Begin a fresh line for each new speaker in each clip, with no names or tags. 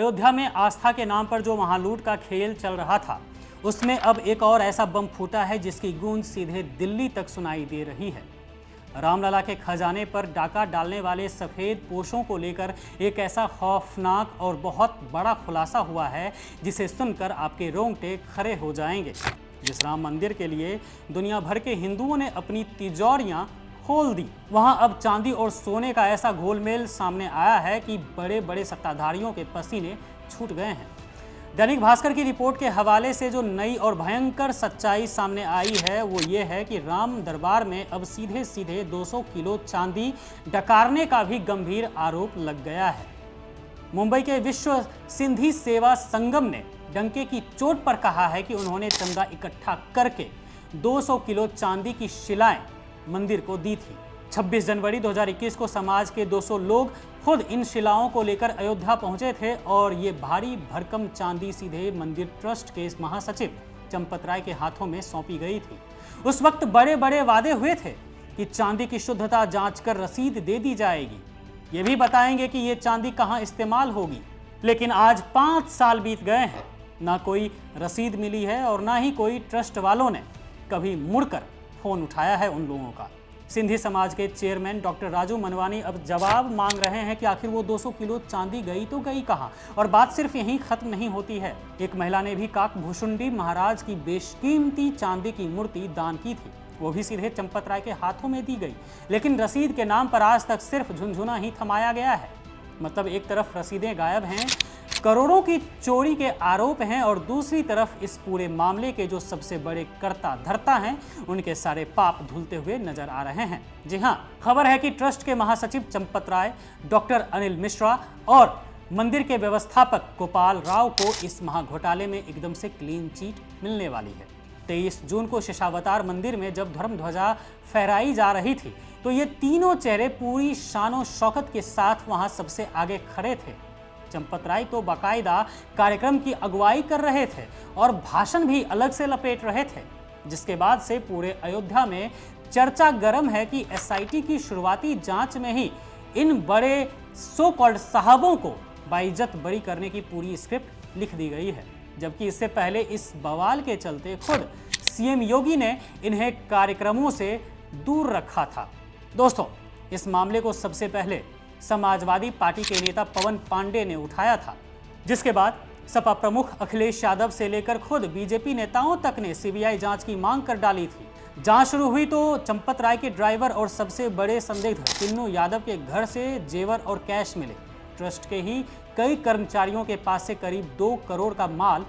अयोध्या में आस्था के नाम पर जो महालूट का खेल चल रहा था, उसमें अब एक और ऐसा बम फूटा है जिसकी गूंज सीधे दिल्ली तक सुनाई दे रही है। रामलला के खजाने पर डाका डालने वाले सफेद पोशों को लेकर एक ऐसा खौफनाक और बहुत बड़ा खुलासा हुआ है जिसे सुनकर आपके रोंगटे खड़े हो जाएंगे। जिस राम मंदिर के लिए दुनिया भर के हिंदुओं ने अपनी तिजोरियां खोल दी, वहां अब चांदी और सोने का ऐसा घोलमेल सामने आया है कि बड़े बड़े सत्ताधारियों के पसीने छूट गए हैं। दैनिक भास्कर की रिपोर्ट के हवाले से जो नई और भयंकर सच्चाई सामने आई है वो ये है कि राम दरबार में अब सीधे सीधे 200 किलो चांदी डकारने का भी गंभीर आरोप लग गया है। मुंबई के विश्व सिंधी सेवा संगम ने डंके की चोट पर कहा है कि उन्होंने चंदा इकट्ठा करके 200 किलो चांदी की शिलाएं मंदिर को दी थी। 26 जनवरी 2021 को समाज के 200 लोग खुद इन शिलाओं को लेकर अयोध्या पहुंचे थे और ये भारी भरकम चांदी सीधे मंदिर ट्रस्ट के महासचिव चंपत राय के हाथों में सौंपी गई थी। उस वक्त बड़े बड़े वादे हुए थे कि चांदी की शुद्धता जांचकर रसीद दे दी जाएगी, ये भी बताएंगे कि ये चांदी कहां इस्तेमाल होगी। लेकिन आज 5 साल बीत गए हैं, ना कोई रसीद मिली है और ना ही कोई ट्रस्ट वालों ने कभी मुड़कर फोन उठाया है उन लोगों का। सिंधी समाज के चेयरमैन डॉक्टर राजू मनवानी अब जवाब मांग रहे हैं कि आखिर वो 200 किलो चांदी गई तो गई कहां। और बात सिर्फ यहीं खत्म नहीं होती है। एक महिला ने भी काकभूषुंडी महाराज की बेशकीमती चांदी की मूर्ति दान की थी, वो भी सीधे चंपत राय के हाथों में दी गई। लेकिन रसीद के नाम पर आज तक सिर्फ झुनझुना ही थमाया गया है। मतलब एक तरफ रसीदें गायब हैं, करोड़ों की चोरी के आरोप हैं, और दूसरी तरफ इस पूरे मामले के जो सबसे बड़े कर्ता धर्ता हैं उनके सारे पाप धुलते हुए नजर आ रहे हैं। जी हां, खबर है कि ट्रस्ट के महासचिव चंपत राय, डॉक्टर अनिल मिश्रा और मंदिर के व्यवस्थापक गोपाल राव को इस महाघोटाले में एकदम से क्लीन चिट मिलने वाली है। 23 जून को शेषावतार मंदिर में जब धर्म ध्वजा फहराई जा रही थी तो ये तीनों चेहरे पूरी शानो शौकत के साथ वहां सबसे आगे खड़े थे। चंपत राय तो बाकायदा कार्यक्रम की अगुवाई कर रहे थे और भाषण भी अलग से लपेट रहे थे, जिसके बाद से पूरे अयोध्या में चर्चा गर्म है कि एसआईटी की शुरुआती जांच में ही इन बड़े सो कॉल्ड साहबों को बाइज्जत बरी करने की पूरी स्क्रिप्ट लिख दी गई है। जबकि इससे पहले इस बवाल के चलते खुद सीएम योगी ने इन्हें कार्यक्रमों से दूर रखा था। दोस्तों, इस मामले को सबसे पहले समाजवादी पार्टी के नेता पवन पांडे ने उठाया था, जिसके बाद सपा प्रमुख अखिलेश यादव से लेकर खुद बीजेपी नेताओं तक ने सीबीआई जांच की मांग कर डाली थी। जांच शुरू हुई तो चंपत राय के ड्राइवर और सबसे बड़े संदिग्ध किन्नू यादव के घर से जेवर और कैश मिले। ट्रस्ट के ही कई कर्मचारियों के पास से करीब 2 करोड़ का माल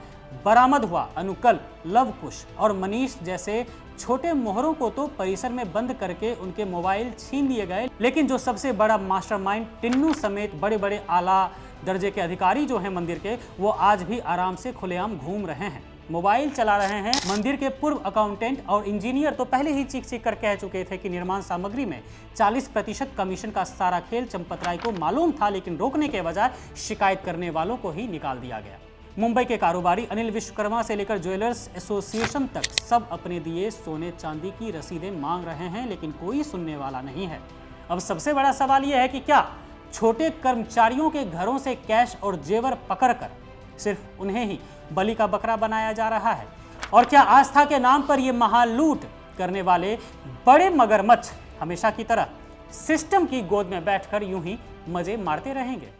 बरामद हुआ। अनुकल, लवकुश और मनीष जैसे छोटे मोहरों को तो परिसर में बंद करके उनके मोबाइल छीन लिए गए। लेकिन जो सबसे बड़ा मास्टरमाइंड टिन्नू समेत बड़े बड़े आला दर्जे के अधिकारी जो हैं मंदिर के, वो आज भी आराम से खुलेआम घूम रहे हैं, मोबाइल चला रहे हैं। मंदिर के पूर्व अकाउंटेंट और इंजीनियर तो पहले ही चीख चीख कर कह चुके थे कि निर्माण सामग्री में 40% कमीशन का सारा खेल चंपत राय को मालूम था, लेकिन रोकने के बजाय शिकायत करने वालों को ही निकाल दिया गया। मुंबई के कारोबारी अनिल विश्वकर्मा से लेकर ज्वेलर्स एसोसिएशन तक सब अपने दिए सोने चांदी की रसीदें मांग रहे हैं, लेकिन कोई सुनने वाला नहीं है। अब सबसे बड़ा सवाल यह है कि क्या छोटे कर्मचारियों के घरों से कैश और जेवर पकड़कर सिर्फ उन्हें ही बलि का बकरा बनाया जा रहा है? और क्या आस्था के नाम पर ये महालूट करने वाले बड़े मगरमच्छ हमेशा की तरह सिस्टम की गोद में बैठकर यूं ही मजे मारते रहेंगे?